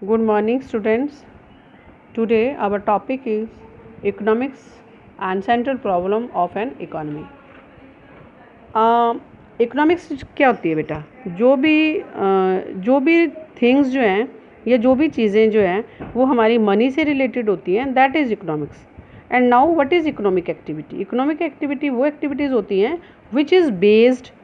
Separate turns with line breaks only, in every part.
Good morning, students. Today, our topic is economics and central problem of an economy. Economics क्या होती है बेटा? जो भी थिंग्स जो हैं या जो भी चीज़ें जो हैं वो हमारी मनी से रिलेटेड होती हैं, that is economics. And now what is economic activity? Economic activity वो एक्टिविटीज़ होती हैं which is based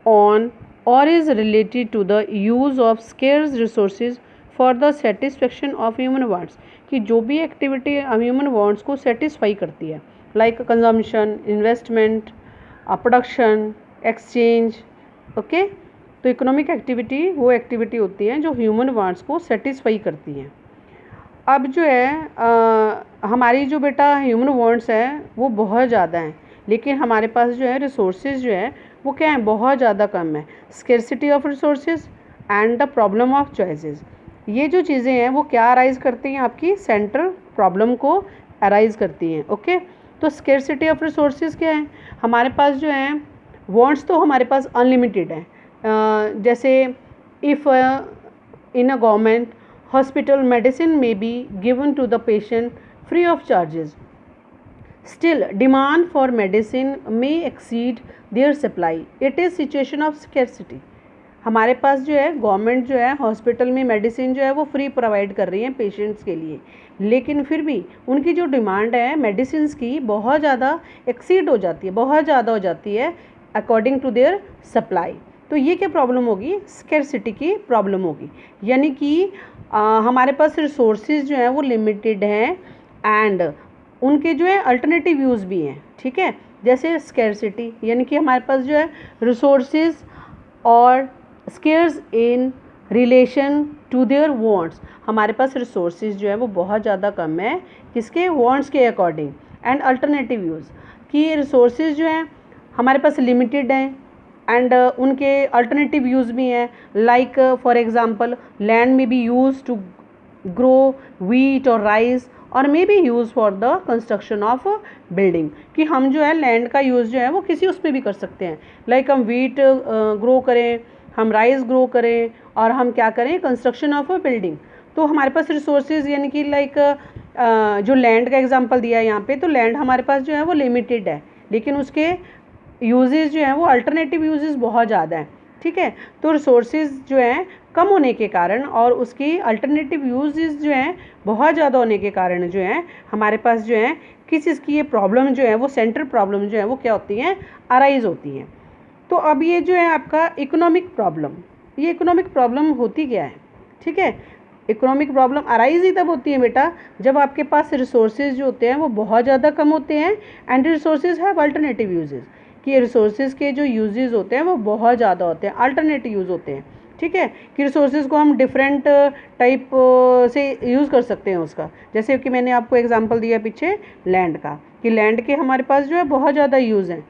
on or is related to the use of scarce resources for the satisfaction of human wants. कि जो भी activity human wants को satisfy करती है, like consumption, investment, production, exchange. Okay, तो इकोनॉमिक एक्टिविटी वो activity होती है जो ह्यूमन वांट्स को सेटिस्फाई करती हैं. अब जो है हमारी जो बेटा ह्यूमन वांट्स है वो बहुत ज़्यादा हैं, लेकिन हमारे पास जो है रिसोर्सेज जो है वो क्या है, बहुत ज़्यादा कम है. Scarcity of resources and the problem of choices, ये जो चीज़ें हैं वो क्या अराइज करती हैं, आपकी सेंट्रल प्रॉब्लम को अराइज करती हैं. ओके, तो स्केर्सिटी ऑफ रिसोर्सेज क्या है, हमारे पास जो है वांट्स तो हमारे पास अनलिमिटेड है. जैसे if in a government hospital medicine may be given to the patient free of charges. Still, demand for medicine may exceed their supply. It is situation of scarcity. हमारे पास जो है गवर्नमेंट जो है hospital में medicine जो है वो free provide कर रही है पेशेंट्स के लिए, लेकिन फिर भी उनकी जो डिमांड है मेडिसिन की बहुत ज़्यादा एक्सीड हो जाती है, बहुत ज़्यादा हो जाती है अकॉर्डिंग टू देयर सप्लाई. तो ये क्या प्रॉब्लम होगी, स्केर्सिटी की प्रॉब्लम होगी. यानी कि हमारे पास रिसोर्सेज जो हैं वो लिमिटेड हैं एंड उनके जो है अल्टरनेटिव यूज़ भी हैं. ठीक है, जैसे स्केर्सिटी यानी कि हमारे पास जो है रिसोर्सेज और scarce in relation to their wants. हमारे पास रिसोर्सेज जो है वो बहुत ज़्यादा कम है किसके, वांट्स के अकॉर्डिंग. एंड अल्टरनेटिव यूज़ कि रिसोर्सेज जो हैं हमारे पास लिमिटेड हैं एंड उनके अल्टरनेटिव यूज़ भी हैं. लाइक फॉर एग्जांपल लैंड में be use to grow wheat और राइस और may be use for the construction of building. कि हम जो है लैंड का यूज़ जो है वो किसी उस पर भी कर सकते हैं, लाइक हम वीट ग्रो करें, हम राइस ग्रो करें और हम क्या करें, कंस्ट्रक्शन ऑफ अ बिल्डिंग. तो हमारे पास रिसोर्सेज यानी कि लाइक जो लैंड का एग्जांपल दिया है यहाँ पे, तो लैंड हमारे पास जो है वो लिमिटेड है, लेकिन उसके यूजेस जो हैं वो अल्टरनेटिव यूजेस बहुत ज़्यादा हैं. ठीक है, तो रिसोर्सेज जो हैं कम होने के कारण और उसकी अल्टरनेटिव यूजेस जो हैं बहुत ज़्यादा होने के कारण जो है हमारे पास जो है किस चीज़ की ये प्रॉब्लम जो है वो सेंट्रल प्रॉब्लम जो है वो क्या होती हैं, अराइज होती हैं. तो अब ये जो है आपका इकोनॉमिक प्रॉब्लम, ये इकोनॉमिक प्रॉब्लम होती क्या है. ठीक है, इकोनॉमिक प्रॉब्लम अराइज ही तब होती है बेटा जब आपके पास रिसोर्सेज जो होते हैं वो बहुत ज़्यादा कम होते हैं and resources have alternative uses. कि रिसोर्सेज के जो यूजेस होते हैं वो बहुत ज़्यादा होते हैं, अल्टरनेटिव यूज़ होते हैं. ठीक है, कि रिसोर्सेज को हम डिफरेंट टाइप से यूज़ कर सकते हैं उसका. जैसे कि मैंने आपको एग्जांपल दिया पीछे लैंड का, कि लैंड के हमारे पास जो है बहुत ज़्यादा यूज़ हैं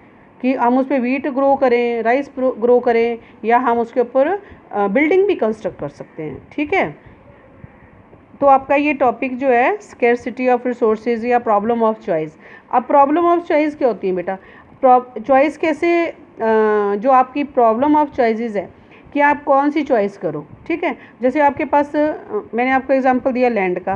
कि हम उस पर वीट ग्रो करें, राइस ग्रो करें या हम उसके ऊपर बिल्डिंग भी कंस्ट्रक्ट कर सकते हैं. ठीक है, तो आपका ये टॉपिक जो है स्केर्सिटी ऑफ रिसोर्सेज या प्रॉब्लम ऑफ चॉइस. अब प्रॉब्लम ऑफ चॉइस क्या होती है बेटा, चॉइस कैसे, जो आपकी प्रॉब्लम ऑफ चॉइसेस है कि आप कौन सी चॉइस करो. ठीक है, जैसे आपके पास मैंने आपको एग्जांपल दिया लैंड का,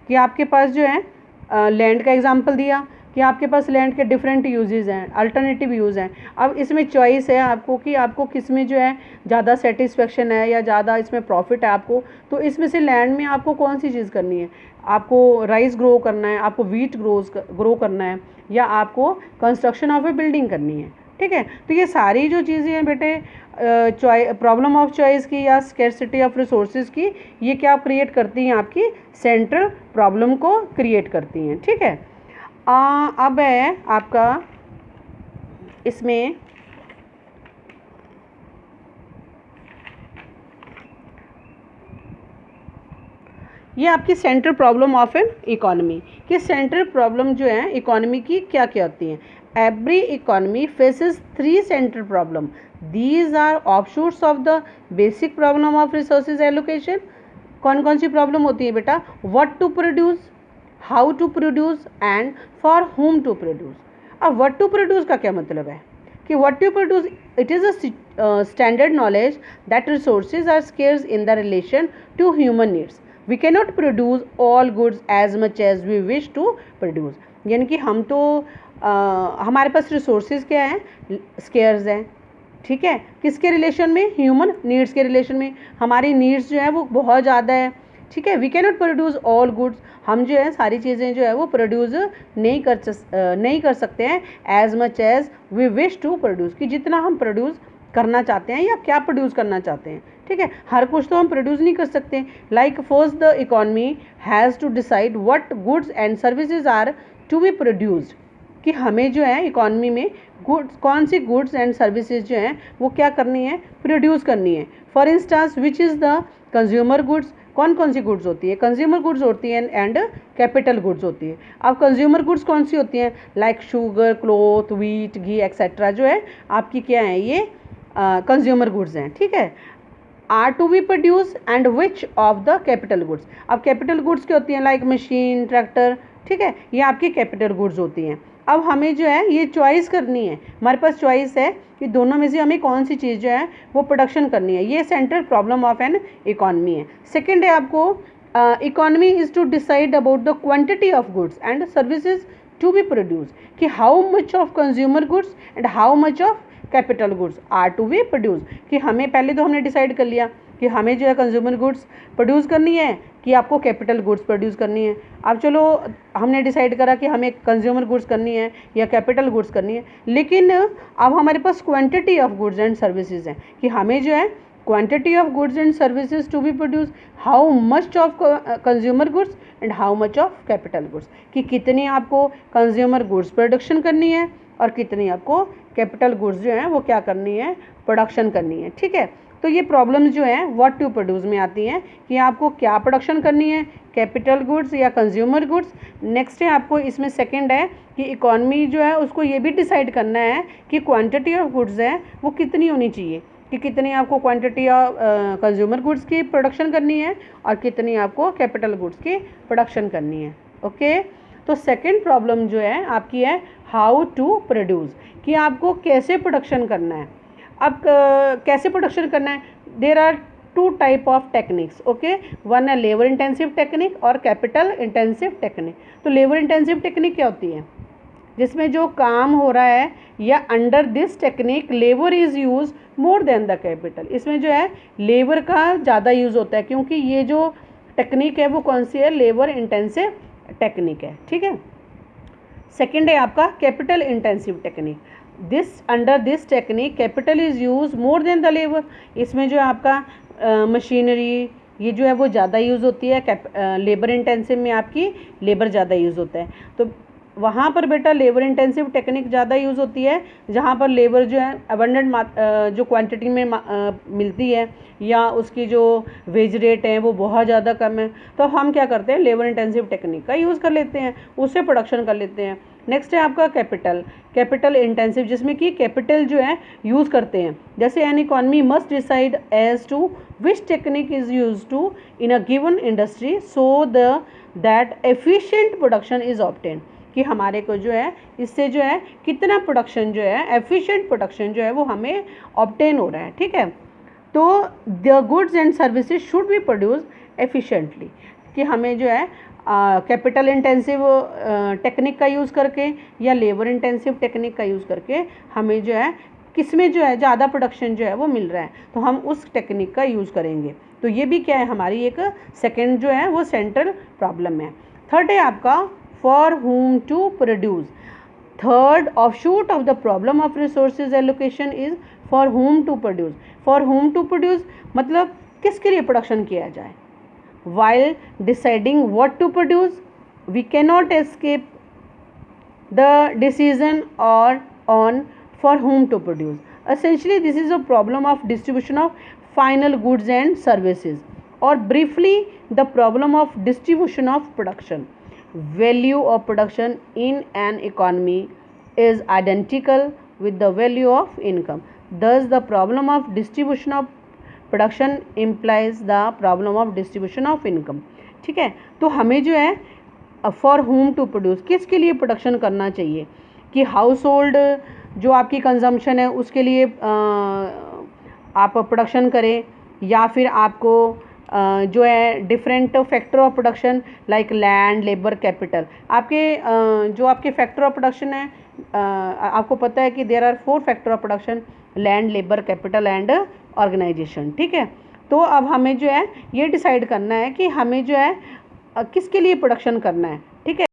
कि आपके पास जो है लैंड का एग्जांपल दिया कि आपके पास लैंड के डिफरेंट यूजेस हैं, अल्टरनेटिव यूज़ हैं. अब इसमें चॉइस है आपको कि आपको किस में जो है ज़्यादा सेटिस्फेक्शन है या ज़्यादा इसमें प्रॉफिट है आपको. तो इसमें से लैंड में आपको कौन सी चीज़ करनी है, आपको राइस ग्रो करना है, आपको वीट ग्रो करना है या आपको कंस्ट्रक्शन ऑफ ए बिल्डिंग करनी है. ठीक है, तो ये सारी जो चीज़ें हैं बेटे प्रॉब्लम ऑफ चॉइस की या स्केर्सिटी ऑफ रिसोर्सेज की, ये क्या क्रिएट करती हैं, आपकी सेंट्रल प्रॉब्लम को क्रिएट करती हैं. ठीक है, अब है आपका इसमें ये आपकी central problem of an economy, कि सेंट्रल प्रॉब्लम जो है इकोनॉमी की क्या क्या होती हैं. Every economy faces 3 central problem. These are offshoots of the basic problem of resources allocation. कौन कौन सी प्रॉब्लम होती है बेटा, what to produce, how to produce and for whom to produce. अब व्हाट टू प्रोड्यूस का क्या मतलब है कि what to produce, it is standard knowledge that resources are scarce in the relation to human needs. We cannot produce all goods as much as we wish to produce. यानी कि हम तो हमारे पास रिसोर्सेज क्या हैं, स्केयर्स हैं, ठीक है, किसके रिलेशन में, ह्यूमन नीड्स के रिलेशन में. हमारी नीड्स जो है वो बहुत ज़्यादा है, ठीक है. We can not produce all goods, हम जो है सारी चीज़ें जो है वो प्रोड्यूस नहीं कर सकते हैं as much as we wish to produce, कि जितना हम प्रोड्यूस करना चाहते हैं या क्या प्रोड्यूस करना चाहते हैं, ठीक है. हर कुछ तो हम प्रोड्यूस नहीं कर सकते. Like first the economy has to decide what goods and services are to be produced, कि हमें जो है इकॉनमी में गुड्स, कौन सी गुड्स एंड सर्विसेज जो हैं वो क्या करनी है, प्रोड्यूस करनी है. For instance which is the consumer goods, कौन सी गुड्स होती है, कंज्यूमर गुड्स होती हैं एंड कैपिटल गुड्स होती है. अब कंज्यूमर गुड्स कौन सी होती हैं, लाइक शुगर, क्लोथ, व्हीट, घी एक्सेट्रा जो है आपकी क्या है, ये कंज्यूमर गुड्स हैं, ठीक है. Are to be produce and which of the capital goods. अब कैपिटल गुड्स क्या होती हैं, लाइक मशीन, ट्रैक्टर, ठीक है, ये आपकी कैपिटल गुड्स होती हैं. अब हमें जो है ये चॉइस करनी है, हमारे पास चॉइस है कि दोनों में से हमें कौन सी चीज़ जो है वो प्रोडक्शन करनी है. ये central problem of an economy है. सेकंड है आपको, economy is to decide about the quantity of goods and services to be produce, कि how much of consumer goods and how much of capital goods are to be produce. कि हमें पहले तो हमने decide कर लिया कि हमें जो है कंज्यूमर गुड्स प्रोड्यूस करनी है कि आपको कैपिटल गुड्स प्रोड्यूस करनी है. अब चलो हमने डिसाइड करा कि हमें कंज्यूमर गुड्स करनी है या कैपिटल गुड्स करनी है, लेकिन अब हमारे पास quantity of goods and services हैं, कि हमें जो है quantity of goods and services to be produce, how much of consumer goods and how much of capital goods, कि कितनी आपको कंज्यूमर गुड्स प्रोडक्शन करनी है और कितनी आपको कैपिटल गुड्स जो हैं वो क्या करनी है, प्रोडक्शन करनी है, ठीक है. तो ये प्रॉब्लम्स जो हैं व्हाट टू प्रोड्यूस में आती हैं कि आपको क्या प्रोडक्शन करनी है, कैपिटल गुड्स या कंज्यूमर गुड्स. नेक्स्ट है आपको इसमें सेकंड है कि इकॉनमी जो है उसको ये भी डिसाइड करना है कि क्वांटिटी ऑफ गुड्स है वो कितनी होनी चाहिए, कि कितनी आपको क्वांटिटी ऑफ कंज्यूमर गुड्स की प्रोडक्शन करनी है और कितनी आपको कैपिटल गुड्स की प्रोडक्शन करनी है. ओके, तो सेकेंड प्रॉब्लम जो है आपकी है हाउ टू प्रोड्यूस, कि आपको कैसे प्रोडक्शन करना है. अब कैसे प्रोडक्शन करना है, there are two type of techniques. Okay, one है लेबर इंटेंसिव टेक्निक और कैपिटल इंटेंसिव टेक्निक. तो लेबर इंटेंसिव टेक्निक क्या होती है, जिसमें जो काम हो रहा है या under this technique labour is use more than the capital. इसमें जो है लेबर का ज़्यादा यूज़ होता है, क्योंकि ये जो टेक्निक है वो कौन सी है, लेबर इंटेंसिव टेक्निक है, ठीक है. सेकेंड है आपका capital intensive technique. Under this technique capital is use more than the labour. इसमें जो है आपका मशीनरी ये जो है वो ज़्यादा यूज़ होती है. लेबर इंटेंसिव में आपकी लेबर ज़्यादा यूज़ होता है. तो वहाँ पर बेटा लेबर इंटेंसिव टेक्निक ज़्यादा यूज़ होती है जहाँ पर लेबर जो है अबंडेंट जो क्वांटिटी में मिलती है या उसकी जो वेज रेट है वो बहुत ज़्यादा कम है. तो हम क्या करते हैं, लेबर इंटेंसिव टेक्निक का यूज़ कर लेते हैं, उससे प्रोडक्शन कर लेते हैं. नेक्स्ट है आपका कैपिटल इंटेंसिव, जिसमें कि कैपिटल जो है यूज़ करते हैं. जैसे an economy must decide as to which technique is use to in a given industry so that efficient production is obtain, कि हमारे को जो है इससे जो है कितना प्रोडक्शन जो है एफिशिएंट प्रोडक्शन जो है वो हमें ऑब्टेन हो रहा है, ठीक है. तो the goods and services should be produce efficiently, कि हमें जो है कैपिटल इंटेंसिव टेक्निक का यूज़ करके या लेबर इंटेंसिव टेक्निक का यूज़ करके हमें जो है किसमें जो है ज़्यादा प्रोडक्शन जो है वो मिल रहा है, तो हम उस टेक्निक का यूज़ करेंगे. तो ये भी क्या है, हमारी एक सेकेंड जो है वो सेंट्रल प्रॉब्लम है. थर्ड है आपका for whom to produce. Third offshoot of the problem of resources allocation is for whom to produce. For whom to produce मतलब किसके लिए प्रोडक्शन किया जाए. While deciding what to produce, we cannot escape the decision or on for whom to produce. Essentially, this is a problem of distribution of final goods and services, or briefly, the problem of distribution of production. Value of production in an economy is identical with the value of income. Thus, the problem of distribution of production implies the problem of distribution of income. ठीक है, तो हमें जो है for whom to produce, किसके लिए production करना चाहिए, कि हाउस होल्ड जो आपकी कंजम्पशन है उसके लिए आप प्रोडक्शन करें, या फिर आपको जो है different factor of production like land, labour, capital, आपके जो आपके फैक्टर ऑफ प्रोडक्शन है, आपको पता है कि there are 4 factor of production, land, labour, capital and organisation. ठीक है, तो अब हमें जो है ये डिसाइड करना है कि हमें जो है किसके लिए प्रोडक्शन करना है। ठीक है।